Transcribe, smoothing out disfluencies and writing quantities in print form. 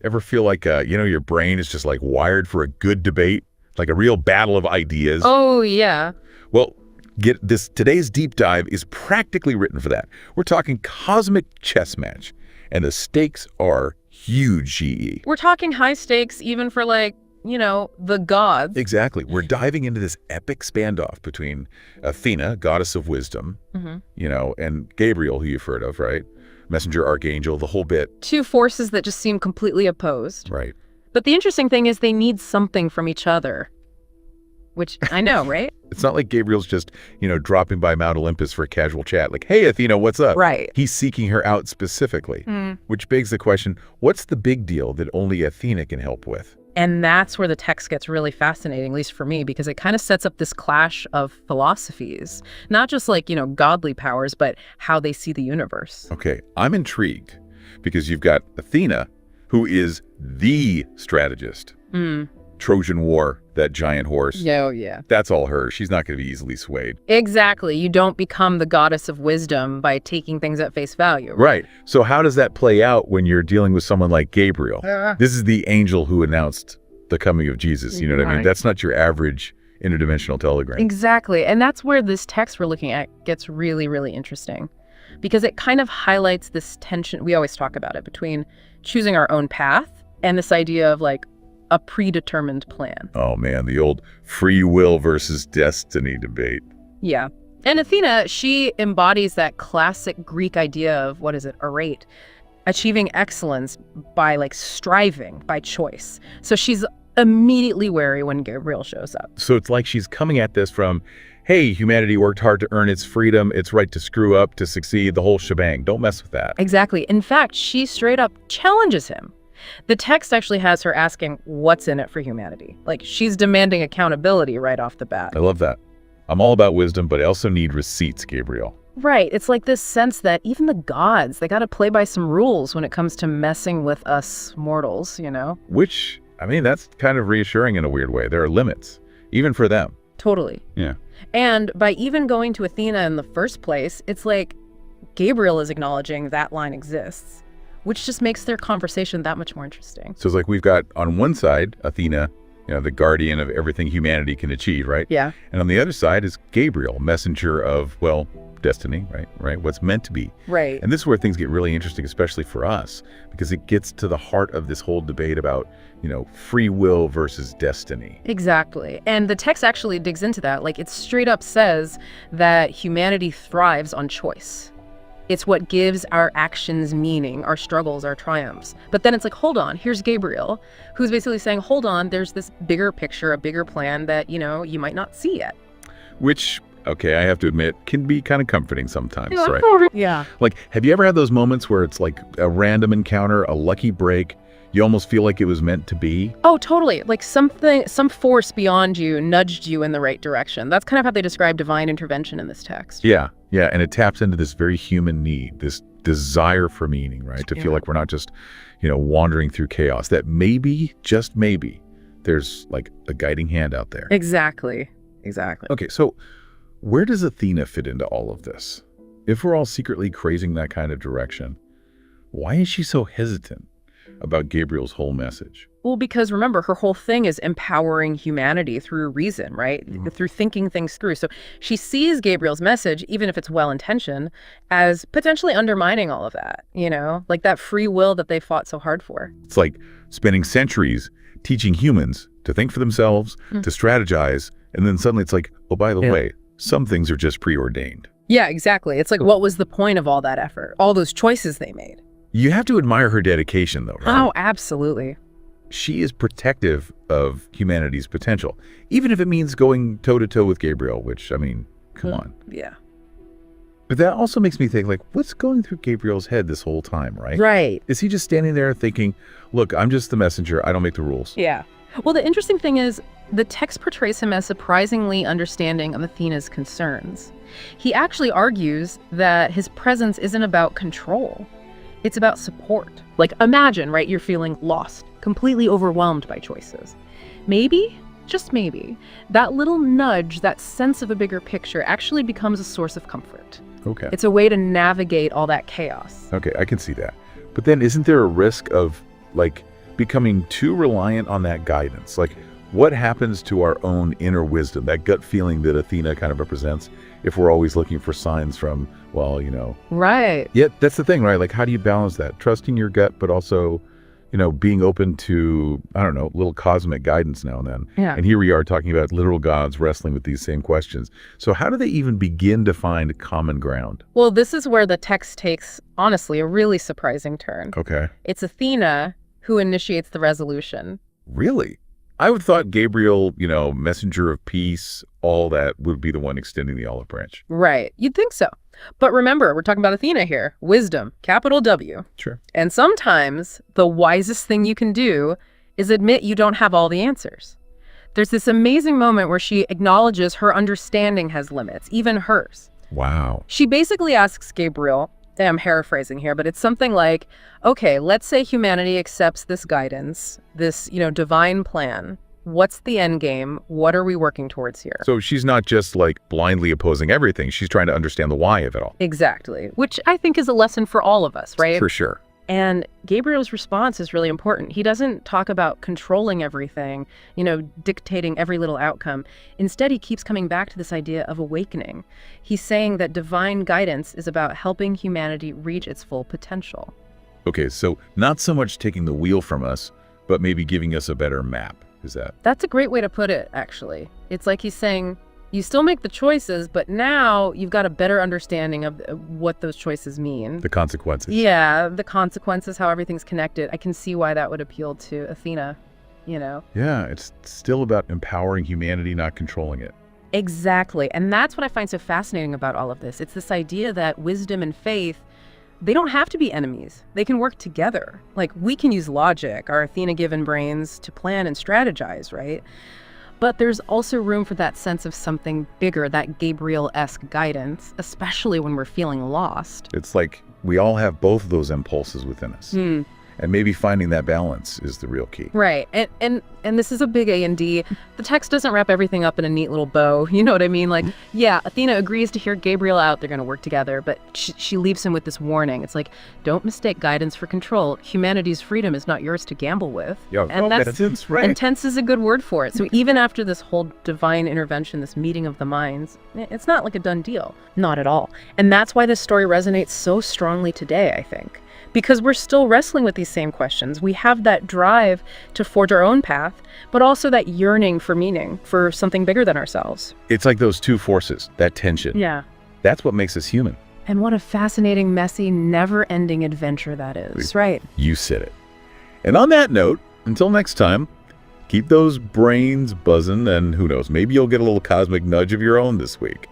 Ever feel like, your brain is just like wired for a good debate, like a real battle of ideas? Oh, yeah. Well, get this. Today's deep dive is practically written for that. We're talking cosmic chess match, and the stakes are huge, GE. We're talking high stakes even for the gods. Exactly. We're diving into this epic standoff between Athena, goddess of wisdom, and Gabriel, who you've heard of, right? Messenger, Archangel, the whole bit. Two forces that just seem completely opposed. Right. But the interesting thing is they need something from each other, which I know, right? It's not like Gabriel's just, dropping by Mount Olympus for a casual chat. Like, hey, Athena, what's up? Right. He's seeking her out specifically, which begs the question, what's the big deal that only Athena can help with? And that's where the text gets really fascinating, at least for me, because it kind of sets up this clash of philosophies, not just godly powers, but how they see the universe. Okay, I'm intrigued because you've got Athena, who is the strategist. Trojan War, that giant horse. Oh, yeah. That's all her. She's not going to be easily swayed. Exactly. You don't become the goddess of wisdom by taking things at face value. Right. So how does that play out when you're dealing with someone like Gabriel? This is the angel who announced the coming of Jesus. You know what I mean? That's not your average interdimensional telegram. Exactly. And that's where this text we're looking at gets really, really interesting, because it kind of highlights this tension. We always talk about it between choosing our own path and this idea of a predetermined plan. Oh, man, the old free will versus destiny debate. Yeah. And Athena, she embodies that classic Greek idea of, arete, achieving excellence by striving, by choice. So she's immediately wary when Gabriel shows up. So it's like she's coming at this from, hey, humanity worked hard to earn its freedom, its right to screw up, to succeed, the whole shebang. Don't mess with that. Exactly. In fact, she straight up challenges him. The text actually has her asking what's in it for humanity. She's demanding accountability right off the bat. I love that. I'm all about wisdom, but I also need receipts, Gabriel. Right. It's like this sense that even the gods, they got to play by some rules when it comes to messing with us mortals, Which, that's kind of reassuring in a weird way. There are limits, even for them. Totally. Yeah. And by even going to Athena in the first place, it's like Gabriel is acknowledging that line exists, which just makes their conversation that much more interesting. So it's like we've got on one side, Athena, the guardian of everything humanity can achieve, right? Yeah. And on the other side is Gabriel, messenger of, destiny, right? What's meant to be. Right. And this is where things get really interesting, especially for us, because it gets to the heart of this whole debate about, free will versus destiny. Exactly. And the text actually digs into that. It straight up says that humanity thrives on choice. It's what gives our actions meaning, our struggles, our triumphs. But then it's like, hold on, here's Gabriel, who's basically saying, hold on, there's this bigger picture, a bigger plan that, you might not see yet. Which, okay, I have to admit, can be kind of comforting sometimes, right? Yeah. Have you ever had those moments where it's like a random encounter, a lucky break, you almost feel like it was meant to be? Oh, totally. Some force beyond you nudged you in the right direction. That's kind of how they describe divine intervention in this text. Yeah, and it taps into this very human need, this desire for meaning, right? To feel like we're not just, wandering through chaos, that maybe, just maybe, there's a guiding hand out there. Exactly. Okay, so where does Athena fit into all of this? If we're all secretly crazing that kind of direction, why is she so hesitant about Gabriel's whole message? Well, because remember, her whole thing is empowering humanity through reason, right? Through thinking things through. So she sees Gabriel's message, even if it's well-intentioned, as potentially undermining all of that, that free will that they fought so hard for. It's like spending centuries teaching humans to think for themselves, to strategize, and then suddenly it's like, oh, by the way, some things are just preordained. Yeah, exactly. It's like, what was the point of all that effort? All those choices they made? You have to admire her dedication, though, right? Oh, absolutely. She is protective of humanity's potential, even if it means going toe-to-toe with Gabriel, which, come on. Yeah. But that also makes me think, what's going through Gabriel's head this whole time, right? Right. Is he just standing there thinking, look, I'm just the messenger, I don't make the rules? Yeah. Well, the interesting thing is, the text portrays him as surprisingly understanding of Athena's concerns. He actually argues that his presence isn't about control. It's about support. Imagine, right, you're feeling lost, completely overwhelmed by choices. Maybe, just maybe, that little nudge, that sense of a bigger picture actually becomes a source of comfort. Okay. It's a way to navigate all that chaos. Okay, I can see that. But then isn't there a risk of, becoming too reliant on that guidance? Like, what happens to our own inner wisdom, that gut feeling that Athena kind of represents, if we're always looking for signs from, well, Right. Yeah, that's the thing, right? Like, how do you balance that? Trusting your gut, but also, being open to, I don't know, little cosmic guidance now and then. Yeah. And here we are talking about literal gods wrestling with these same questions. So how do they even begin to find common ground? Well, this is where the text takes, honestly, a really surprising turn. Okay. It's Athena who initiates the resolution. Really? I would have thought Gabriel, messenger of peace, all that would be the one extending the olive branch. Right. You'd think so. But remember, we're talking about Athena here. Wisdom, capital W. Sure. And sometimes the wisest thing you can do is admit you don't have all the answers. There's this amazing moment where she acknowledges her understanding has limits, even hers. Wow. She basically asks Gabriel, and I'm paraphrasing here, but it's something like, okay, let's say humanity accepts this guidance, this, divine plan. What's the end game? What are we working towards here? So she's not just like blindly opposing everything. She's trying to understand the why of it all. Exactly. Which I think is a lesson for all of us, right? For sure. And Gabriel's response is really important. He doesn't talk about controlling everything, dictating every little outcome. Instead, he keeps coming back to this idea of awakening. He's saying that divine guidance is about helping humanity reach its full potential. Okay, so not so much taking the wheel from us, but maybe giving us a better map. Is that? That's a great way to put it, actually. It's like he's saying, you still make the choices, but now you've got a better understanding of what those choices mean. The consequences. Yeah, the consequences, how everything's connected. I can see why that would appeal to Athena, Yeah, it's still about empowering humanity, not controlling it. Exactly. And that's what I find so fascinating about all of this. It's this idea that wisdom and faith, they don't have to be enemies. They can work together. Like, we can use logic, our Athena-given brains, to plan and strategize, right? But there's also room for that sense of something bigger, that Gabriel-esque guidance, especially when we're feeling lost. It's like we all have both of those impulses within us. And maybe finding that balance is the real key. Right. And this is a big A&D. The text doesn't wrap everything up in a neat little bow. You know what I mean? Like, yeah, Athena agrees to hear Gabriel out. They're going to work together. But she leaves him with this warning. It's like, don't mistake guidance for control. Humanity's freedom is not yours to gamble with. That's right. And tense is a good word for it. So even after this whole divine intervention, this meeting of the minds, it's not like a done deal. Not at all. And that's why this story resonates so strongly today, I think. Because we're still wrestling with these same questions. We have that drive to forge our own path, but also that yearning for meaning, for something bigger than ourselves. It's like those two forces, that tension. Yeah. That's what makes us human. And what a fascinating, messy, never-ending adventure that is, right? You said it. And on that note, until next time, keep those brains buzzing, and who knows, maybe you'll get a little cosmic nudge of your own this week.